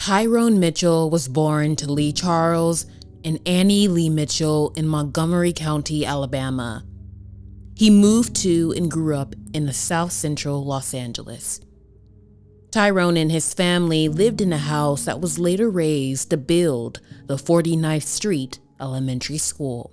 Tyrone Mitchell was born to Lee Charles and Annie Lee Mitchell in Montgomery County, Alabama. He moved to and grew up in the South Central Los Angeles. Tyrone and his family lived in a house that was later raised to build the 49th Street Elementary School.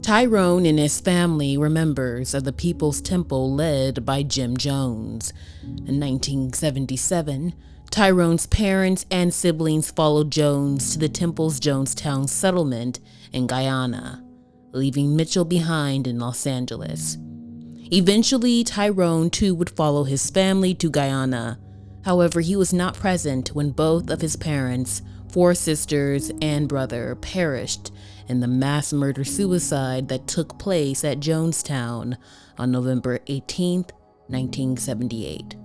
Tyrone and his family were members of the People's Temple led by Jim Jones. In 1977, Tyrone's parents and siblings followed Jones to the Temple's Jonestown settlement in Guyana, leaving Mitchell behind in Los Angeles. Eventually, Tyrone too would follow his family to Guyana. However, he was not present when both of his parents, 4 sisters, and brother perished in the mass murder-suicide that took place at Jonestown on November 18, 1978.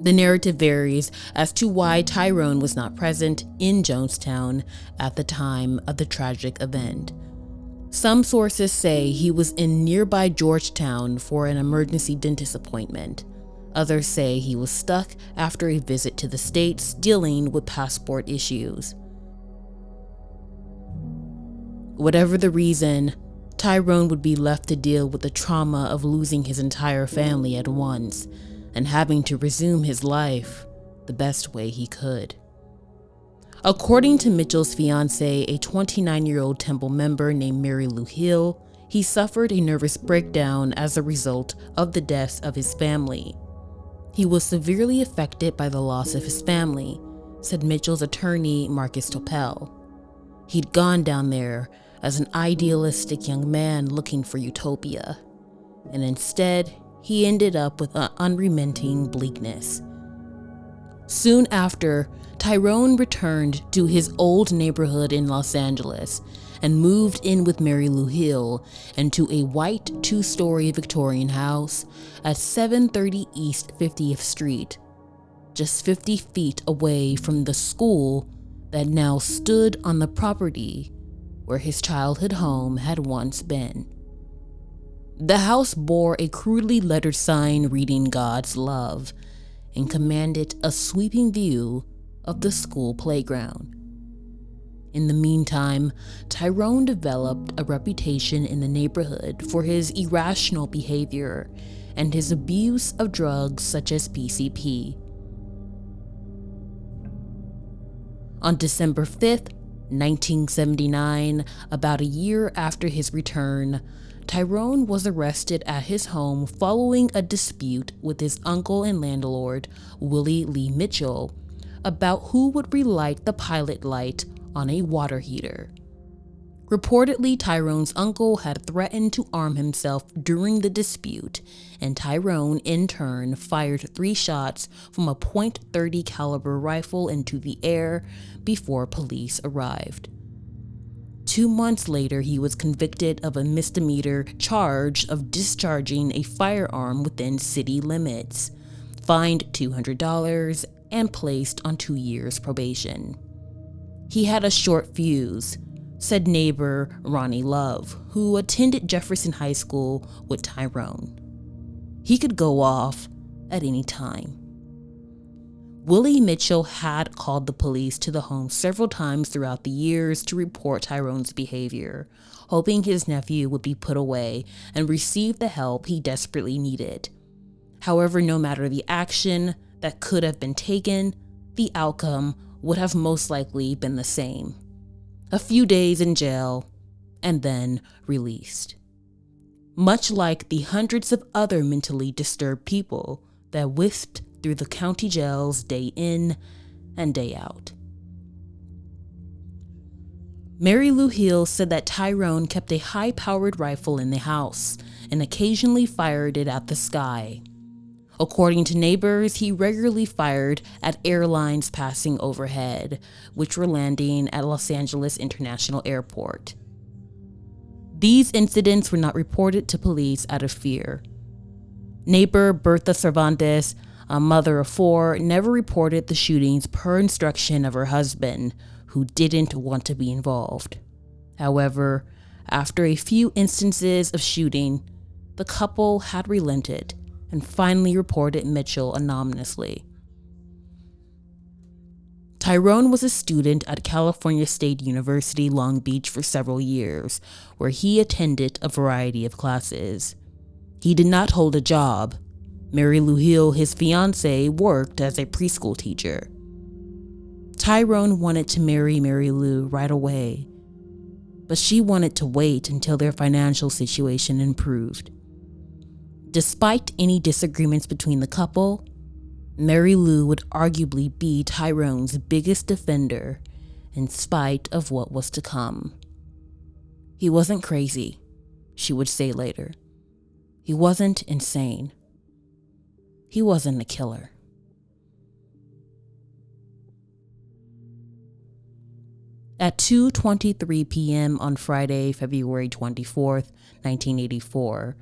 The narrative varies as to why Tyrone was not present in Jonestown at the time of the tragic event. Some sources say he was in nearby Georgetown for an emergency dentist appointment. Others say he was stuck after a visit to the States dealing with passport issues. Whatever the reason, Tyrone would be left to deal with the trauma of losing his entire family at once and having to resume his life the best way he could. According to Mitchell's fiancée, a 29-year-old Temple member named Mary Lou Hill, he suffered a nervous breakdown as a result of the deaths of his family. He was severely affected by the loss of his family, said Mitchell's attorney Marcus Topel. He'd gone down there as an idealistic young man looking for utopia, and instead, he ended up with an unrelenting bleakness. Soon after, Tyrone returned to his old neighborhood in Los Angeles and moved in with Mary Lou Hill into a white 2-story Victorian house at 730 East 50th Street, just 50 feet away from the school that now stood on the property where his childhood home had once been. The house bore a crudely lettered sign reading God's love and commanded a sweeping view of the school playground. In the meantime, Tyrone developed a reputation in the neighborhood for his irrational behavior and his abuse of drugs such as PCP. On December 5th, 1979, about a year after his return, Tyrone was arrested at his home following a dispute with his uncle and landlord, Willie Lee Mitchell, about who would relight the pilot light on a water heater. Reportedly, Tyrone's uncle had threatened to arm himself during the dispute, and Tyrone in turn fired 3 shots from a .30 caliber rifle into the air before police arrived. 2 months later, he was convicted of a misdemeanor charge of discharging a firearm within city limits, fined $200, and placed on 2 years probation. He had a short fuse, said neighbor Ronnie Love, who attended Jefferson High School with Tyrone. He could go off at any time. Willie Mitchell had called the police to the home several times throughout the years to report Tyrone's behavior, hoping his nephew would be put away and receive the help he desperately needed. However, no matter the action that could have been taken, the outcome would have most likely been the same. A few days in jail, and then released. Much like the hundreds of other mentally disturbed people that whisked through the county jails day in and day out. Mary Lou Hill said that Tyrone kept a high-powered rifle in the house and occasionally fired it at the sky. According to neighbors, he regularly fired at airlines passing overhead, which were landing at Los Angeles International Airport. These incidents were not reported to police out of fear. Neighbor Bertha Cervantes, a mother of 4, never reported the shootings per instruction of her husband, who didn't want to be involved. However, after a few instances of shooting, the couple had relented and finally reported Mitchell anonymously. Tyrone was a student at California State University, Long Beach for several years, where he attended a variety of classes. He did not hold a job. Mary Lou Hill, his fiancée, worked as a preschool teacher. Tyrone wanted to marry Mary Lou right away, but she wanted to wait until their financial situation improved. Despite any disagreements between the couple, Mary Lou would arguably be Tyrone's biggest defender in spite of what was to come. He wasn't crazy, she would say later. He wasn't insane. He wasn't a killer. At 2:23 p.m. on Friday, February 24th, 1984,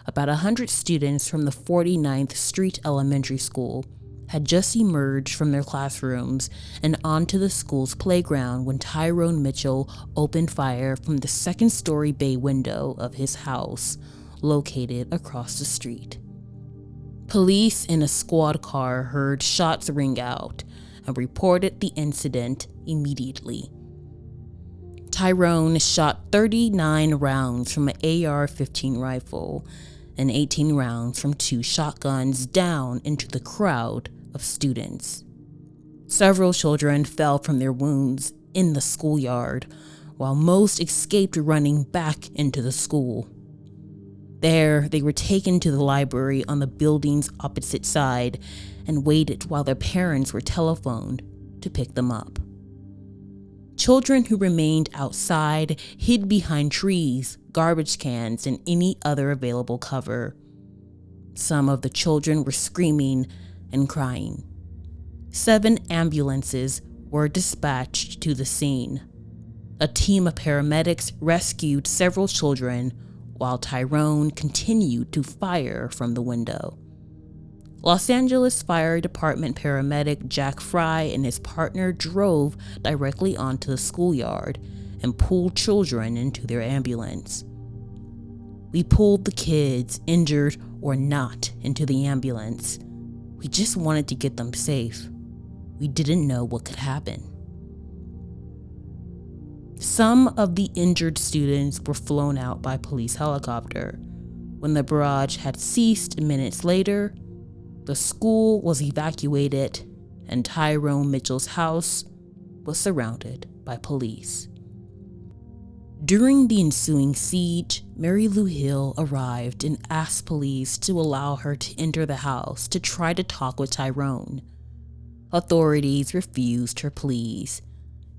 about 100 students from the 49th Street Elementary School had just emerged from their classrooms and onto the school's playground when Tyrone Mitchell opened fire from the second-story bay window of his house, located across the street. Police in a squad car heard shots ring out and reported the incident immediately. Tyrone shot 39 rounds from an AR-15 rifle and 18 rounds from 2 shotguns down into the crowd of students. Several children fell from their wounds in the schoolyard, while most escaped running back into the school. There, they were taken to the library on the building's opposite side and waited while their parents were telephoned to pick them up. Children who remained outside hid behind trees, garbage cans, and any other available cover. Some of the children were screaming and crying. 7 ambulances were dispatched to the scene. A team of paramedics rescued several children while Tyrone continued to fire from the window. Los Angeles Fire Department paramedic Jack Fry and his partner drove directly onto the schoolyard and pulled children into their ambulance. We pulled the kids, injured or not, into the ambulance. We just wanted to get them safe. We didn't know what could happen. Some of the injured students were flown out by police helicopter. When the barrage had ceased minutes later, the school was evacuated and Tyrone Mitchell's house was surrounded by police. During the ensuing siege, Mary Lou Hill arrived and asked police to allow her to enter the house to try to talk with Tyrone. Authorities refused her pleas,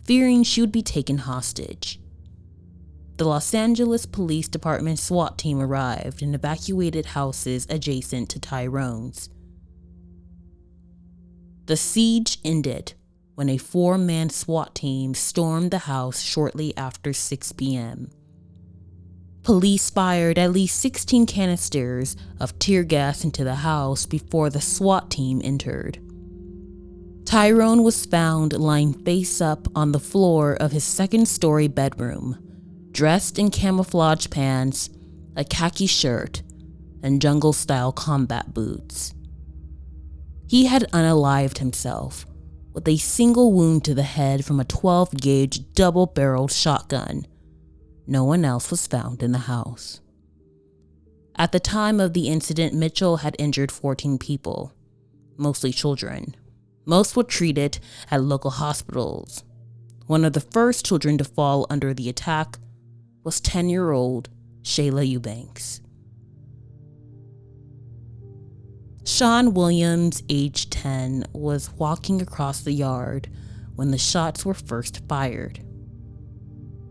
fearing she would be taken hostage. The Los Angeles Police Department SWAT team arrived and evacuated houses adjacent to Tyrone's. The siege ended when a 4-man SWAT team stormed the house shortly after 6 p.m. Police fired at least 16 canisters of tear gas into the house before the SWAT team entered. Tyrone was found lying face up on the floor of his second-story bedroom, dressed in camouflage pants, a khaki shirt, and jungle-style combat boots. He had unalived himself with a single wound to the head from a 12-gauge double-barreled shotgun. No one else was found in the house. At the time of the incident, Mitchell had injured 14 people, mostly children. Most were treated at local hospitals. One of the first children to fall under the attack was 10-year-old Shayla Eubanks. Sean Williams, age 10, was walking across the yard when the shots were first fired.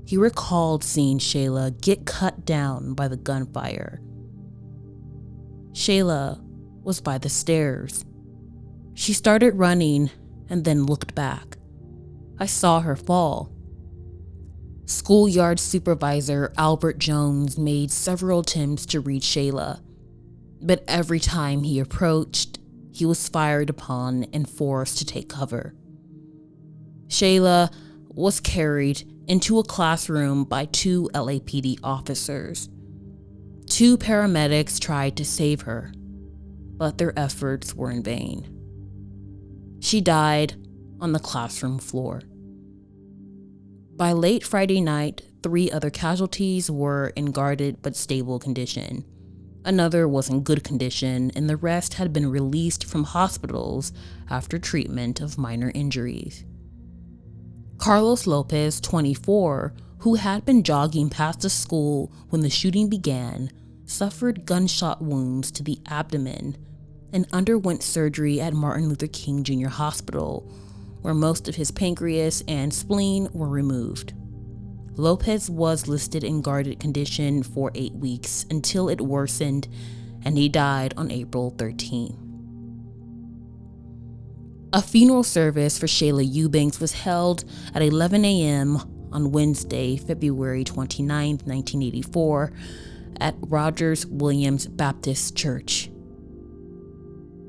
He recalled seeing Shayla get cut down by the gunfire. Shayla was by the stairs. She started running and then looked back. I saw her fall. Schoolyard supervisor Albert Jones made several attempts to reach Shayla, but every time he approached, he was fired upon and forced to take cover. Shayla was carried into a classroom by 2 LAPD officers. 2 paramedics tried to save her, but their efforts were in vain. She died on the classroom floor. By late Friday night, 3 other casualties were in guarded but stable condition. Another was in good condition, and the rest had been released from hospitals after treatment of minor injuries. Carlos Lopez, 24, who had been jogging past the school when the shooting began, suffered gunshot wounds to the abdomen and underwent surgery at Martin Luther King Jr. Hospital, where most of his pancreas and spleen were removed. Lopez was listed in guarded condition for 8 weeks until it worsened, and he died on April 13. A funeral service for Shayla Eubanks was held at 11 a.m. on Wednesday, February 29, 1984, at Rogers Williams Baptist Church.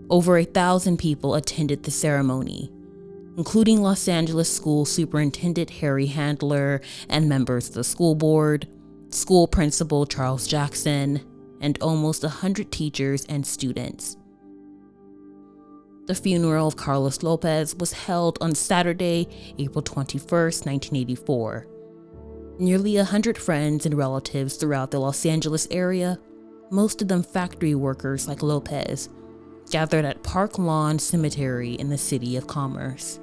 Over 1,000 people attended the ceremony, including Los Angeles School Superintendent Harry Handler and members of the school board, school principal Charles Jackson, and almost 100 teachers and students. The funeral of Carlos Lopez was held on Saturday, April 21, 1984. Nearly 100 friends and relatives throughout the Los Angeles area, most of them factory workers like Lopez, gathered at Park Lawn Cemetery in the City of Commerce.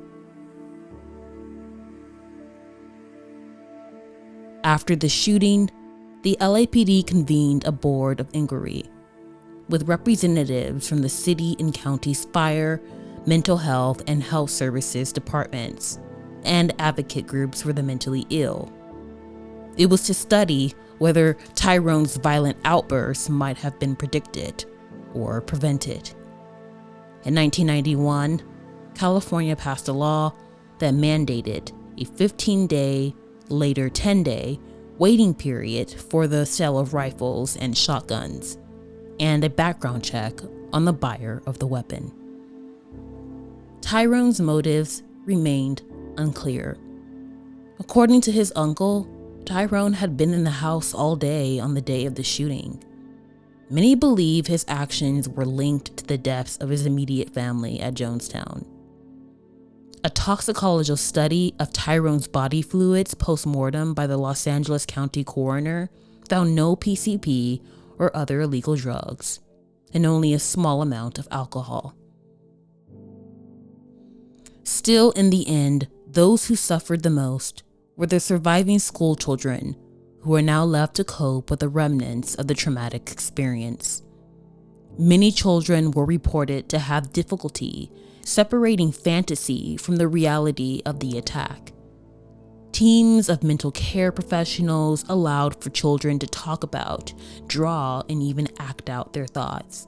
After the shooting, the LAPD convened a board of inquiry with representatives from the city and county's fire, mental health, and health services departments, and advocate groups for the mentally ill. It was to study whether Tyrone's violent outbursts might have been predicted or prevented. In 1991, California passed a law that mandated a 15-day, later 10-day, waiting period for the sale of rifles and shotguns, and a background check on the buyer of the weapon. Tyrone's motives remained unclear. According to his uncle, Tyrone had been in the house all day on the day of the shooting. Many believe his actions were linked to the deaths of his immediate family at Jonestown. A toxicological study of Tyrone's body fluids post-mortem by the Los Angeles County coroner found no PCP or other illegal drugs, and only a small amount of alcohol. Still, in the end, those who suffered the most were the surviving school children, who are now left to cope with the remnants of the traumatic experience. Many children were reported to have difficulty separating fantasy from the reality of the attack. Teams of mental care professionals allowed for children to talk about, draw, and even act out their thoughts.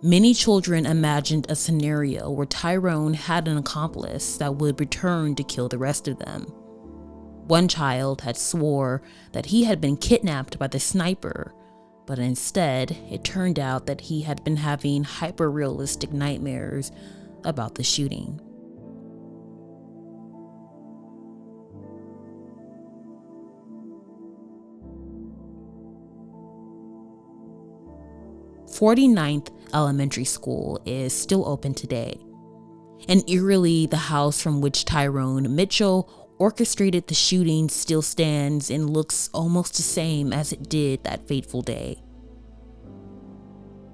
Many children imagined a scenario where Tyrone had an accomplice that would return to kill the rest of them. One child had swore that he had been kidnapped by the sniper, but instead it turned out that he had been having hyper-realistic nightmares about the shooting. 49th Elementary School is still open today, and eerily the house from which Tyrone Mitchell orchestrated the shooting still stands and looks almost the same as it did that fateful day.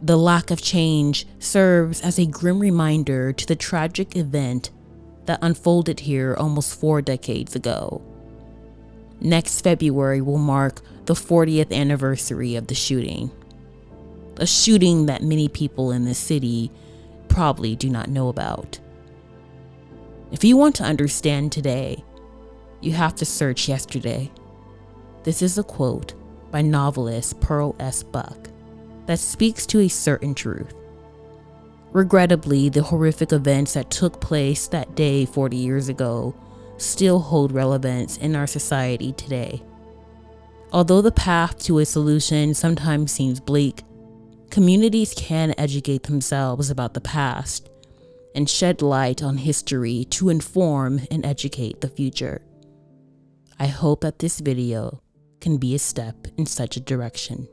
The lack of change serves as a grim reminder to the tragic event that unfolded here almost 4 decades ago. Next February will mark the 40th anniversary of the shooting. A shooting that many people in this city probably do not know about. If you want to understand today, you have to search yesterday. This is a quote by novelist Pearl S. Buck that speaks to a certain truth. Regrettably, the horrific events that took place that day 40 years ago still hold relevance in our society today. Although the path to a solution sometimes seems bleak, communities can educate themselves about the past and shed light on history to inform and educate the future. I hope that this video can be a step in such a direction.